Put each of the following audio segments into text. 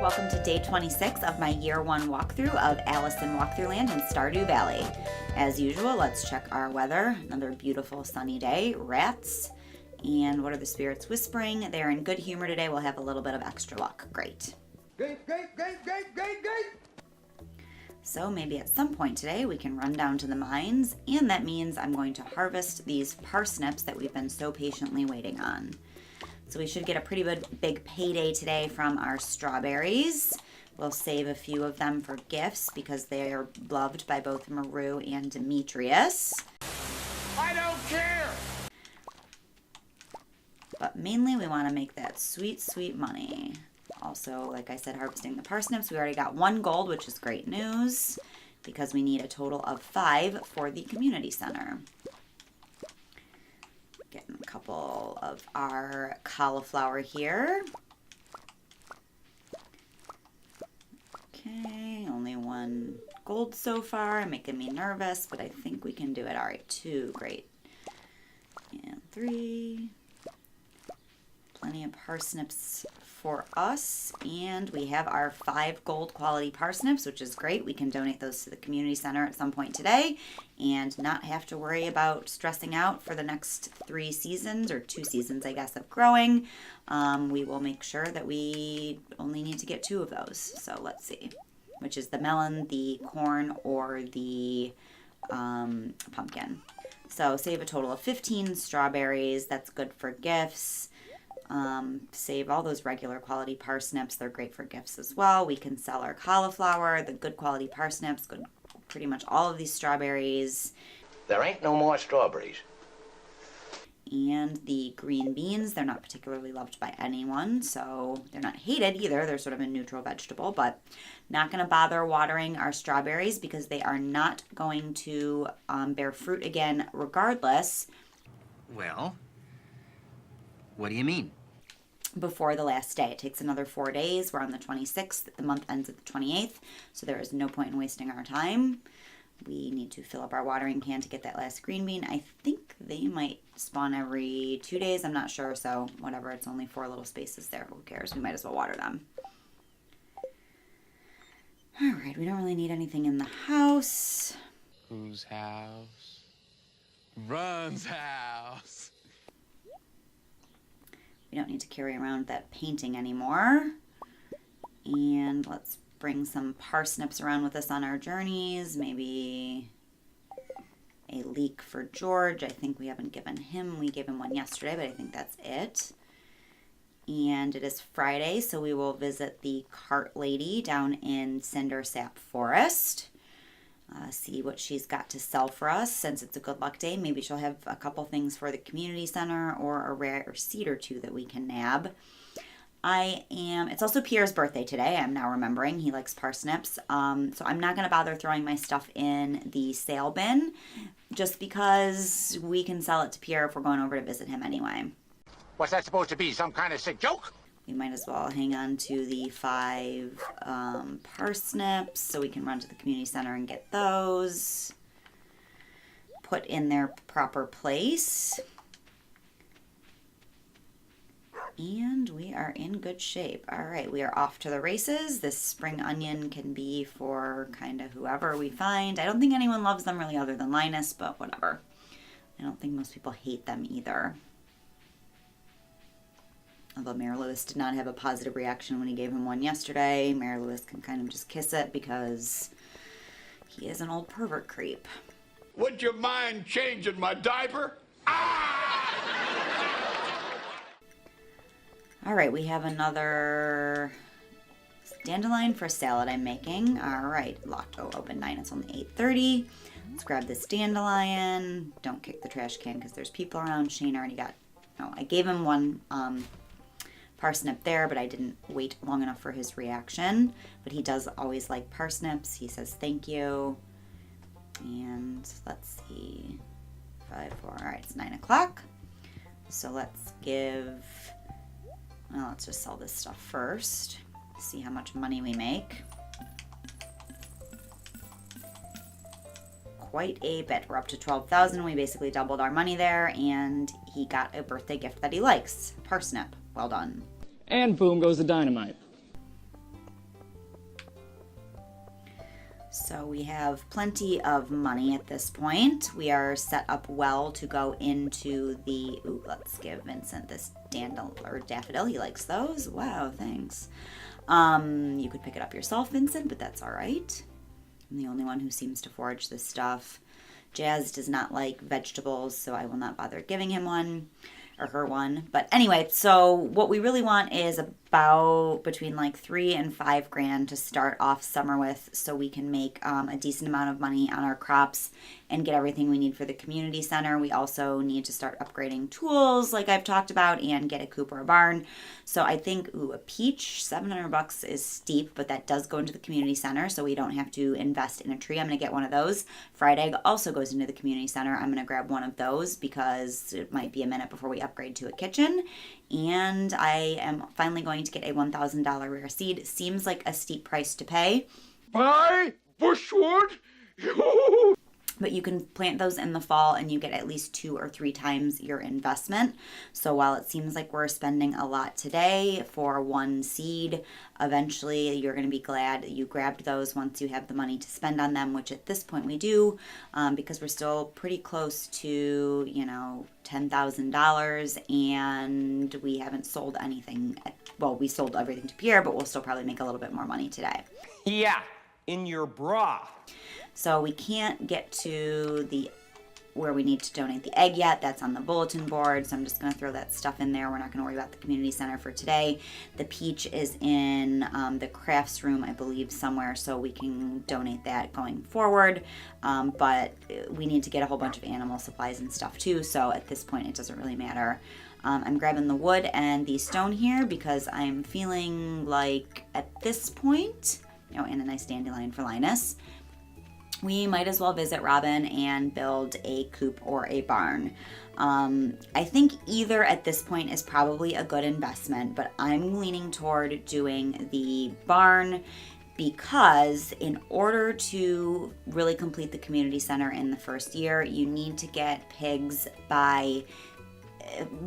Welcome to day 26 of my year one walkthrough of Alice in Walkthroughland in Stardew Valley. As usual, let's check our weather. Another beautiful sunny day. Rats. And what are the spirits whispering? They're in good humor today. We'll have a little bit of extra luck. Great. Great. So maybe at some point today we can run down to the mines, and that means I'm going to harvest these parsnips that we've been so patiently waiting on. So we should get a pretty big payday today from our strawberries. We'll save a few of them for gifts because they are loved by both Maru and Demetrius. I don't care! But mainly we want to make that sweet, sweet money. Also, like I said, harvesting the parsnips. We already got 1 gold, which is great news because we need a total of 5 for the community center. Getting a couple of our cauliflower here. Okay, only 1 gold so far, making me nervous, but I think we can do it. All right, 2, great. And 3. Plenty of parsnips for us, and we have our 5 gold quality parsnips, which is great. We can donate those to the community center at some point today and not have to worry about stressing out for the next 3 seasons, or 2 seasons, I guess, of growing. We will make sure that we only need to get 2 of those. So let's see, which is the melon, the corn, or the pumpkin. So save a total of 15 strawberries. That's good for gifts. Save all those regular quality parsnips. They're great for gifts as well. We can sell our cauliflower, the good quality parsnips, pretty much all of these strawberries. There ain't no more strawberries. And the green beans, they're not particularly loved by anyone, so they're not hated either. They're sort of a neutral vegetable, but not going to bother watering our strawberries because they are not going to bear fruit again regardless. Well, what do you mean? Before the last day. It takes another 4 days. We're on the 26th. The month ends at the 28th, so there is no point in wasting our time. We need to fill up our watering can to get that last green bean. I think they might spawn every 2 days. I'm not sure, so whatever. It's only 4 little spaces there. Who cares? We might as well water them. All right, we don't really need anything in the house. Whose house? Run's house. We don't need to carry around that painting anymore. And let's bring some parsnips around with us on our journeys. Maybe a leek for George. I think we haven't given him. We gave him one yesterday, but I think that's it. And it is Friday, so we will visit the cart lady down in Cindersap Forest. See what she's got to sell for us. Since it's a good luck day, maybe she'll have a couple things for the community center or a rare seed or 2 that we can nab. It's also Pierre's birthday today. I'm now remembering he likes parsnips. So I'm not going to bother throwing my stuff in the sale bin just because we can sell it to Pierre if we're going over to visit him anyway. What's that supposed to be, some kind of sick joke? We might as well hang on to the 5 parsnips so we can run to the community center and get those put in their proper place. And we are in good shape. All right, we are off to the races. This spring onion can be for kind of whoever we find. I don't think anyone loves them really other than Linus, but whatever. I don't think most people hate them either. Although Mary Lewis did not have a positive reaction when he gave him one yesterday. Mary Lewis can kind of just kiss it because he is an old pervert creep. Would you mind changing my diaper? Ah! All right, we have another dandelion for salad I'm making. All right, locked. Oh, open 9. It's only 8:30. Let's grab this dandelion. Don't kick the trash can because there's people around. Shane already got... No, I gave him one parsnip there, but I didn't wait long enough for his reaction. But he does always like parsnips. He says thank you. And let's see. 5, 4. All right, it's 9 o'clock. So let's let's just sell this stuff first. See how much money we make. Quite a bit. We're up to 12,000. We basically doubled our money there, and he got a birthday gift that he likes. Parsnip. Well done. And boom goes the dynamite. So we have plenty of money at this point. We are set up well to go into the... Ooh, let's give Vincent this daffodil. He likes those. Wow, thanks. You could pick it up yourself, Vincent, but that's all right. I'm the only one who seems to forage this stuff. Jazz does not like vegetables, so I will not bother giving him one. Or her one. But anyway, so what we really want is about between like $3,000 and $5,000 to start off summer with, so we can make a decent amount of money on our crops and get everything we need for the community center. We also need to start upgrading tools like I've talked about and get a coop or a barn. So I think, a peach, $700 is steep, but that does go into the community center, so we don't have to invest in a tree. I'm going to get one of those. Fried egg also goes into the community center. I'm going to grab one of those because it might be a minute before we upgrade to a kitchen. And I am finally going to get a $1,000 rare seed. Seems like a steep price to pay. Buy bushwood? But you can plant those in the fall and you get at least 2 or 3 times your investment. So while it seems like we're spending a lot today for one seed, eventually you're going to be glad that you grabbed those once you have the money to spend on them, which at this point we do, because we're still pretty close to, $10,000, and we haven't sold anything. Well, we sold everything to Pierre, but we'll still probably make a little bit more money today. Yeah, in your bra. So we can't get to where we need to donate the egg yet. That's on the bulletin board, so I'm just going to throw that stuff in there. We're not going to worry about the community center for today. The peach is in the crafts room, I believe, somewhere, so we can donate that going forward. But we need to get a whole bunch of animal supplies and stuff too, so at this point it doesn't really matter. I'm grabbing the wood and the stone here because I'm feeling like at this point, and a nice dandelion for Linus, we might as well visit Robin and build a coop or a barn. I think either at this point is probably a good investment, but I'm leaning toward doing the barn because in order to really complete the community center in the first year, you need to get pigs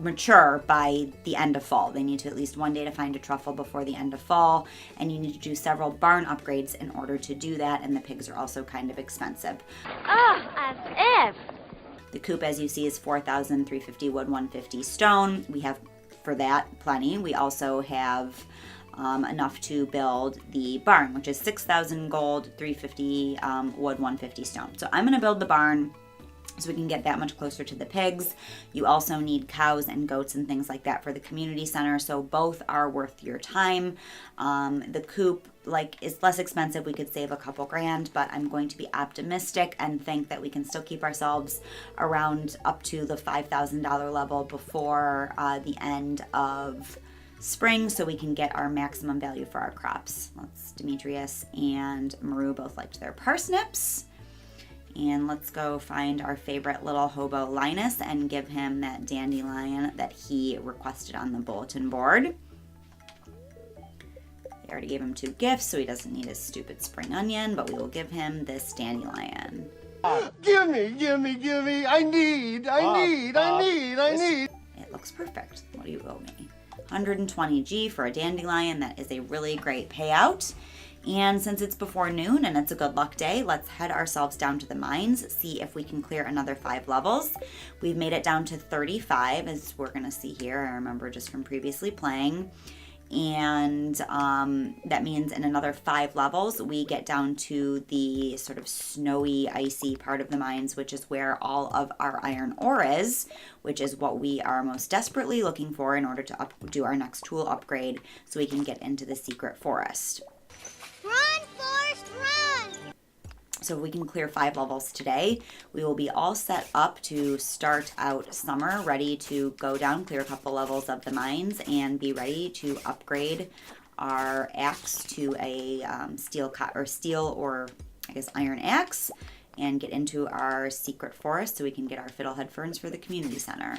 mature by the end of fall. They need to at least one day to find a truffle before the end of fall, and you need to do several barn upgrades in order to do that, and the pigs are also kind of expensive. As if. The coop, as you see, is 4,350 wood, 150 stone. We have, for that, plenty. We also have enough to build the barn, which is 6,000 gold, 350 wood, 150 stone. So I'm going to build the barn so we can get that much closer to the pigs. You also need cows and goats and things like that for the community center, so both are worth your time. The coop is less expensive. We could save a couple grand, but I'm going to be optimistic and think that we can still keep ourselves around up to the $5,000 level before the end of spring, so we can get our maximum value for our crops. Demetrius and Maru both liked their parsnips. And let's go find our favorite little hobo Linus and give him that dandelion that he requested on the bulletin board. We already gave him 2 gifts, so he doesn't need his stupid spring onion, but we will give him this dandelion. Gimme! I need! It looks perfect. What do you owe me? 120G for a dandelion. That is a really great payout. And since it's before noon and it's a good luck day, let's head ourselves down to the mines, see if we can clear another 5 levels. We've made it down to 35, as we're going to see here. I remember just from previously playing. And that means in another 5 levels, we get down to the sort of snowy, icy part of the mines, which is where all of our iron ore is, which is what we are most desperately looking for in order to do our next tool upgrade so we can get into the secret forest. Run, Forrest, run! So if we can clear 5 levels today, we will be all set up to start out summer, ready to go down, clear a couple levels of the mines, and be ready to upgrade our axe to a steel or I guess iron axe, and get into our secret forest so we can get our fiddlehead ferns for the community center.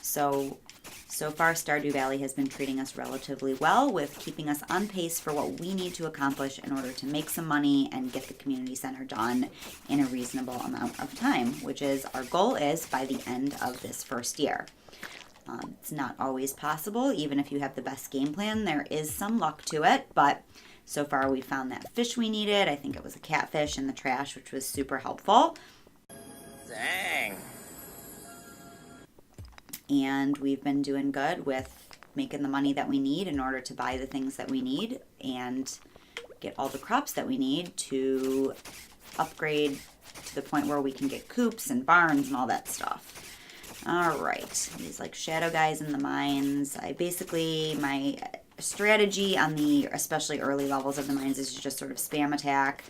So So far, Stardew Valley has been treating us relatively well with keeping us on pace for what we need to accomplish in order to make some money and get the community center done in a reasonable amount of time, which is our goal is by the end of this first year. It's not always possible, even if you have the best game plan. There is some luck to it, but so far we found that fish we needed. I think it was a catfish in the trash, which was super helpful. Dang. And we've been doing good with making the money that we need in order to buy the things that we need and get all the crops that we need to upgrade to the point where we can get coops and barns and all that stuff. All right, these like shadow guys in the mines. My strategy on the especially early levels of the mines is to just sort of spam attack.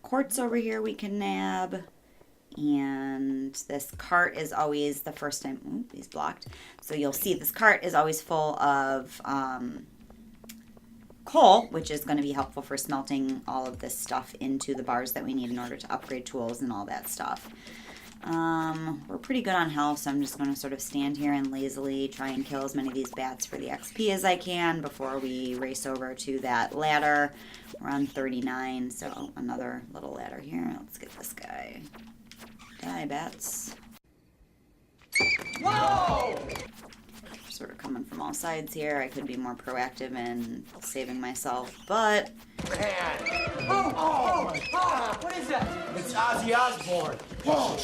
Quartz over here we can nab, and this cart is always the first time. Ooh, he's blocked. So you'll see this cart is always full of coal, which is going to be helpful for smelting all of this stuff into the bars that we need in order to upgrade tools and all that stuff. We're pretty good on health, so I'm just going to sort of stand here and lazily try and kill as many of these bats for the XP as I can before we race over to that ladder. We're on 39, so another little ladder here. Let's get this guy. Die, bats. Whoa! Sort of coming from all sides here. I could be more proactive in saving myself, but... What is that? It's Ozzy Osbourne. Whoa!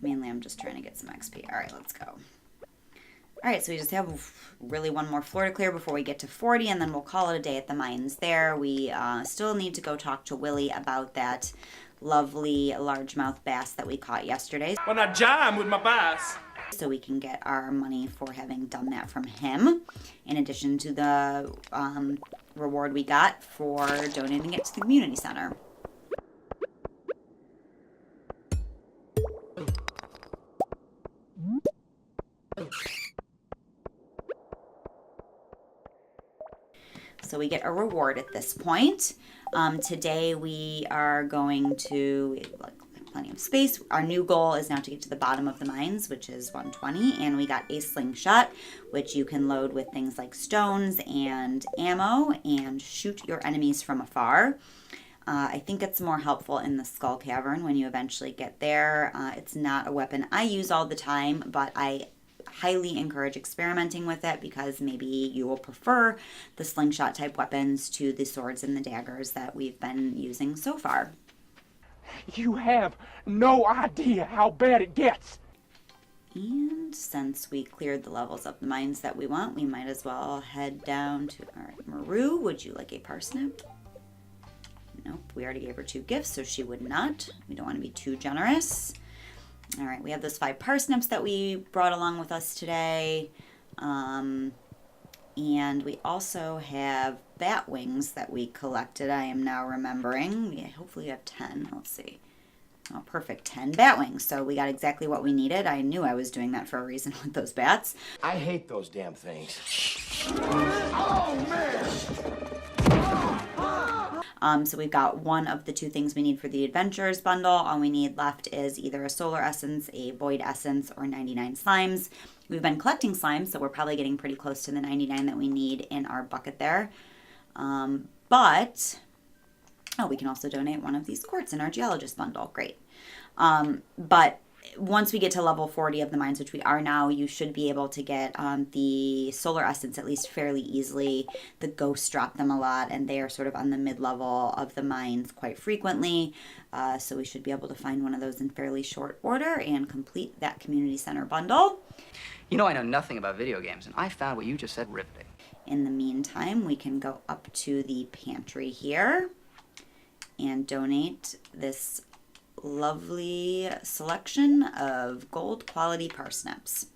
Mainly, I'm just trying to get some XP. All right, let's go. All right, so we just have really one more floor to clear before we get to 40, and then we'll call it a day at the mines there. We still need to go talk to Willie about that lovely largemouth bass that we caught yesterday. When I jam with my bass. So we can get our money for having done that from him, in addition to the reward we got for donating it to the community center. So we get a reward at this point. Today we are going to, plenty of space. Our new goal is now to get to the bottom of the mines, which is 120, and we got a slingshot, which you can load with things like stones and ammo and shoot your enemies from afar. I think it's more helpful in the Skull Cavern when you eventually get there. It's not a weapon I use all the time, but I highly encourage experimenting with it because maybe you will prefer the slingshot type weapons to the swords and the daggers that we've been using so far. You have no idea how bad it gets. And since we cleared the levels of the mines that we want, we might as well head down to, all right, Maru, would you like a parsnip? Nope, we already gave her 2 gifts, so she would not. We don't want to be too generous. All right, we have those 5 parsnips that we brought along with us today. And we also have bat wings that we collected, I am now remembering. Yeah, hopefully we have 10. Let's see. Oh, perfect. 10 bat wings. So we got exactly what we needed. I knew I was doing that for a reason with those bats. I hate those damn things. Oh, man! So we've got one of the 2 things we need for the Adventures bundle. All we need left is either a Solar Essence, a Void Essence, or 99 slimes. We've been collecting slimes, so we're probably getting pretty close to the 99 that we need in our bucket there. We can also donate one of these quartz in our Geologist bundle. Great. But once we get to level 40 of the mines, which we are now, you should be able to get the Solar Essence at least fairly easily. The ghosts drop them a lot, and they are sort of on the mid-level of the mines quite frequently. So we should be able to find one of those in fairly short order and complete that community center bundle. You know I know nothing about video games, and I found what you just said riveting. In the meantime, we can go up to the pantry here and donate this lovely selection of gold quality parsnips.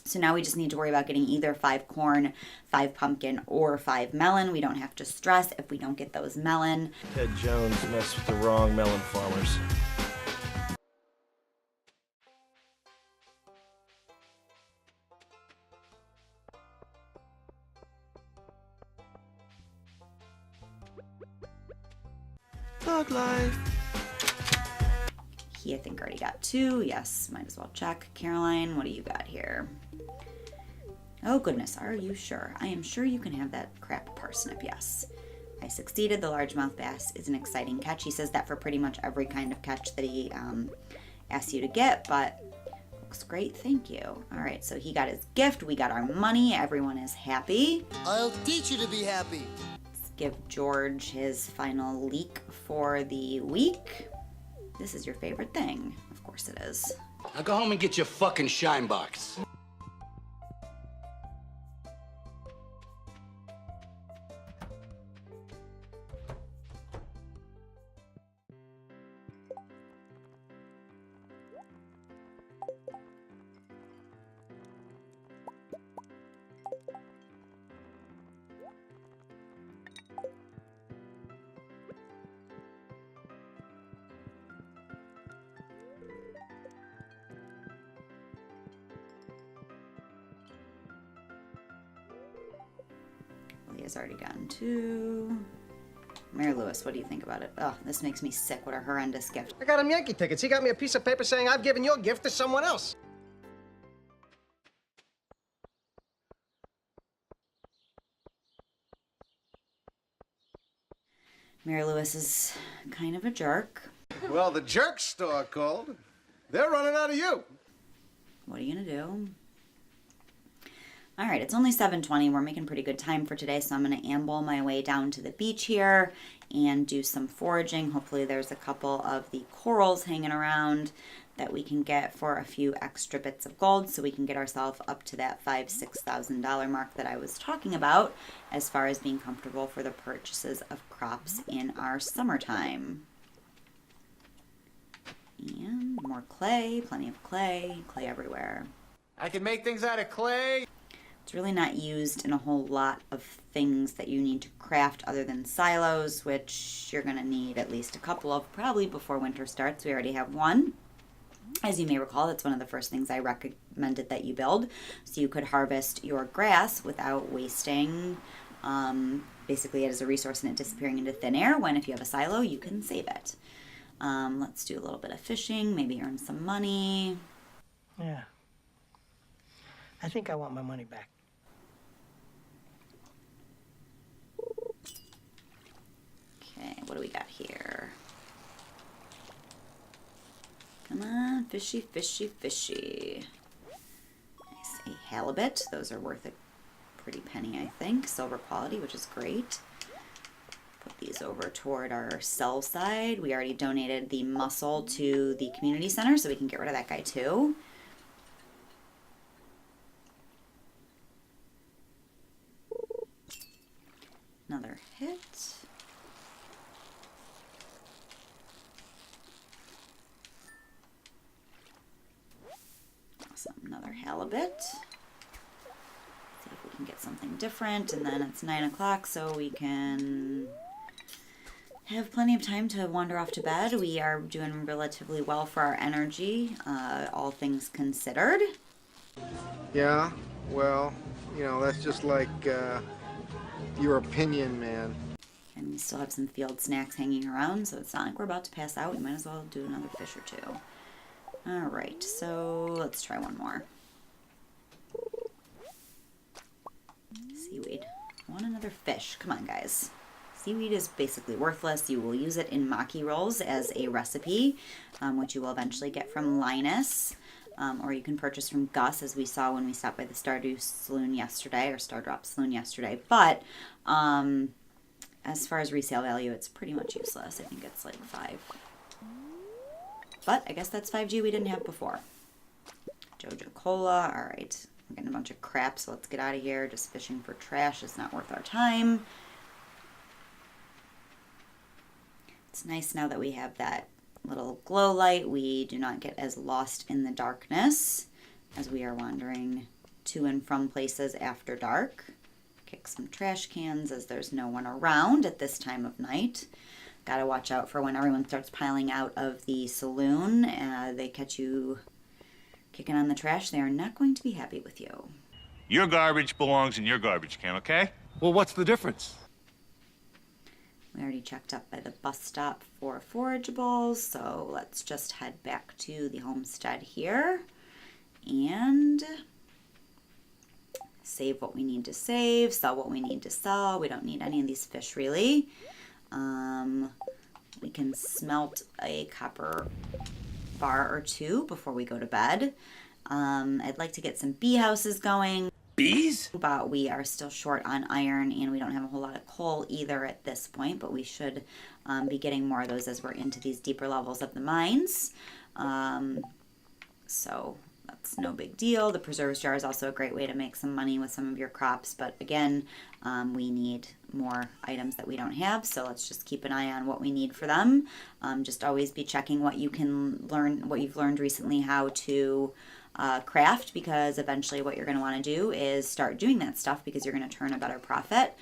So now we just need to worry about getting either 5 corn, 5 pumpkin, or 5 melon. We don't have to stress if we don't get those melon. Ted Jones messed with the wrong melon farmers. thug life. He, I think, already got 2. Yes, might as well check. Caroline, what do you got here? Oh, goodness, are you sure? I am sure you can have that crap parsnip, yes. I succeeded. The largemouth bass is an exciting catch. He says that for pretty much every kind of catch that he asks you to get, but looks great, thank you. All right, so he got his gift. We got our money. Everyone is happy. I'll teach you to be happy. Let's give George his final leak for the week. This is your favorite thing. Of course it is. Now go home and get your fucking shine box. Leah's already gotten 2. Mary Lewis, what do you think about it? Oh, this makes me sick. What a horrendous gift. I got him Yankee tickets. He got me a piece of paper saying I've given your gift to someone else. Mary Lewis is kind of a jerk. Well, the jerk store called. They're running out of you. What are you gonna do? All right, it's only 7:20. We're making pretty good time for today, so I'm gonna amble my way down to the beach here and do some foraging. Hopefully there's a couple of the corals hanging around that we can get for a few extra bits of gold so we can get ourselves up to that $5,000-$6,000 mark that I was talking about as far as being comfortable for the purchases of crops in our summertime. And more clay, plenty of clay everywhere. I can make things out of clay. It's really not used in a whole lot of things that you need to craft other than silos, which you're going to need at least a couple of probably before winter starts. We already have one. As you may recall, that's one of the first things I recommended that you build, so you could harvest your grass without wasting basically it as a resource and it disappearing into thin air, when if you have a silo, you can save it. Let's do a little bit of fishing, maybe earn some money. Yeah. I think I want my money back. Okay, what do we got here? Come on, fishy, fishy, fishy. Nice, a halibut. Those are worth a pretty penny, I think. Silver quality, which is great. Put these over toward our sell side. We already donated the mussel to the community center, so we can get rid of that guy too. Another hit. Awesome, another halibut. See if we can get something different, and then it's 9 o'clock, so we can have plenty of time to wander off to bed. We are doing relatively well for our energy, all things considered. Yeah, well, you know, that's just like your opinion, man. And we still have some field snacks hanging around, so it's not like we're about to pass out. We might as well do another fish or two. All right, so let's try one more. Seaweed. I want another fish. Come on, guys. Seaweed is basically worthless. You will use it in maki rolls as a recipe, which you will eventually get from Linus. Or you can purchase from Gus, as we saw when we stopped by the Stardew Saloon yesterday, or Stardrop Saloon yesterday. But as far as resale value, it's pretty much useless. I think it's like 5. But I guess that's 5G we didn't have before. Jojo Cola. All right. I'm getting a bunch of crap, so let's get out of here. Just fishing for trash is not worth our time. It's nice now that we have that little glow light. We do not get as lost in the darkness as we are wandering to and from places after dark. Kick some trash cans as there's no one around at this time of night. Gotta watch out for when everyone starts piling out of the saloon. They catch you kicking on the trash. They are not going to be happy with you. Your garbage belongs in your garbage can, okay? Well, what's the difference? We already checked up by the bus stop for forageables, so let's just head back to the homestead here and save what we need to save, sell what we need to sell. We don't need any of these fish really. We can smelt a copper bar or two before we go to bed. I'd like to get some bee houses going. Bees? But we are still short on iron and we don't have a whole lot of coal either at this point, but we should be getting more of those as we're into these deeper levels of the mines. So that's no big deal. The preserves jar is also a great way to make some money with some of your crops, but again, we need more items that we don't have, so let's just keep an eye on what we need for them. Just always be checking what you can learn, what you've learned recently how to craft, because eventually what you're going to want to do is start doing that stuff because you're going to turn a better profit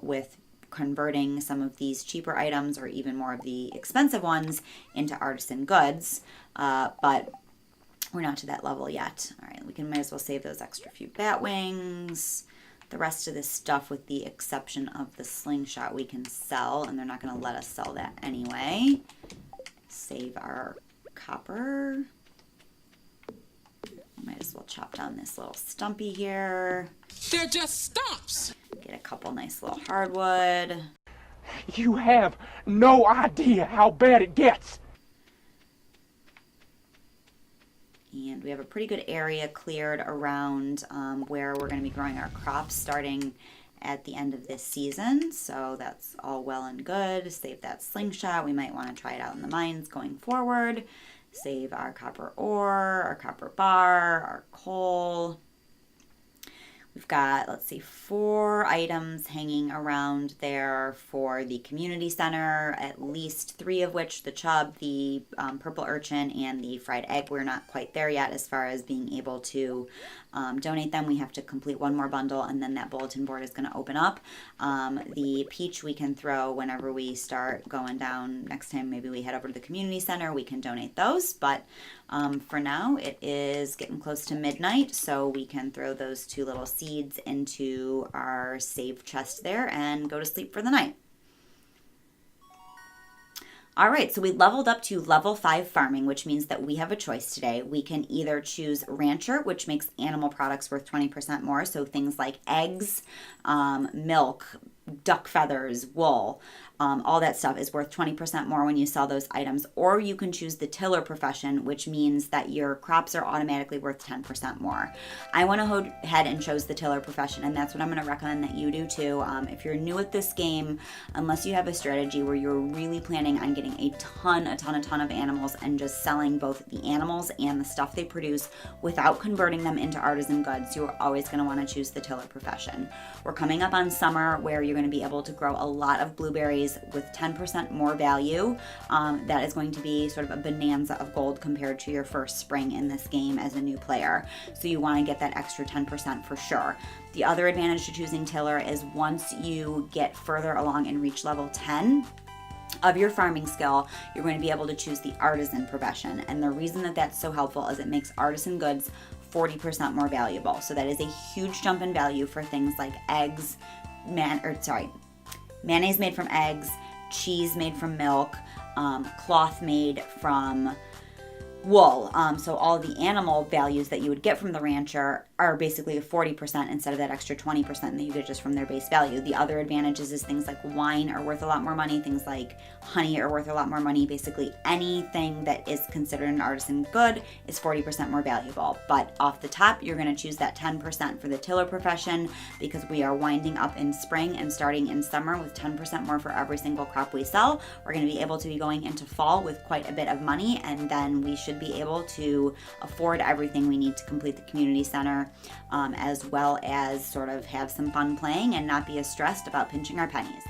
with converting some of these cheaper items or even more of the expensive ones into artisan goods, but we're not to that level yet. All right, might as well save those extra few bat wings. The rest of this stuff, with the exception of the slingshot, we can sell, and they're not going to let us sell that anyway. Save our copper. Might as well chop down this little stumpy here. They're just stumps. Get a couple nice little hardwood. You have no idea how bad it gets. And we have a pretty good area cleared around where we're going to be growing our crops starting at the end of this season. So that's all well and good. Save that slingshot. We might want to try it out in the mines going forward. Save our copper ore, our copper bar, our coal. We've got, let's see, 4 items hanging around there for the community center, at least 3 of which, the chub, the purple urchin, and the fried egg. We're not quite there yet as far as being able to donate them. We have to complete 1 more bundle, and then that bulletin board is going to open up. The peach we can throw whenever we start going down. Next time maybe we head over to the community center, we can donate those, but for now it is getting close to midnight, so we can throw those 2 little seeds into our save chest there and go to sleep for the night. All right, so we leveled up to level 5 farming, which means that we have a choice today. We can either choose rancher, which makes animal products worth 20% more, so things like eggs, milk, duck feathers, wool, all that stuff is worth 20% more when you sell those items. Or you can choose the tiller profession, which means that your crops are automatically worth 10% more. I went ahead and chose the tiller profession, and that's what I'm going to recommend that you do too. If you're new at this game, unless you have a strategy where you're really planning on getting a ton of animals and just selling both the animals and the stuff they produce without converting them into artisan goods, you're always going to want to choose the tiller profession. We're coming up on summer where you're going to be able to grow a lot of blueberries with 10% more value. That is going to be sort of a bonanza of gold compared to your first spring in this game as a new player. So you want to get that extra 10% for sure. The other advantage to choosing tiller is once you get further along and reach level 10 of your farming skill, you're going to be able to choose the artisan profession. And the reason that that's so helpful is it makes artisan goods 40% more valuable. So that is a huge jump in value for things like eggs, mayonnaise made from eggs, cheese made from milk, cloth made from wool. So all the animal values that you would get from the rancher are basically 40% instead of that extra 20% that you get just from their base value. The other advantages is things like wine are worth a lot more money, things like honey are worth a lot more money. Basically anything that is considered an artisan good is 40% more valuable. But off the top, you're going to choose that 10% for the tiller profession because we are winding up in spring and starting in summer with 10% more for every single crop we sell. We're going to be able to be going into fall with quite a bit of money, and then we should be able to afford everything we need to complete the community center, as well as sort of have some fun playing and not be as stressed about pinching our pennies.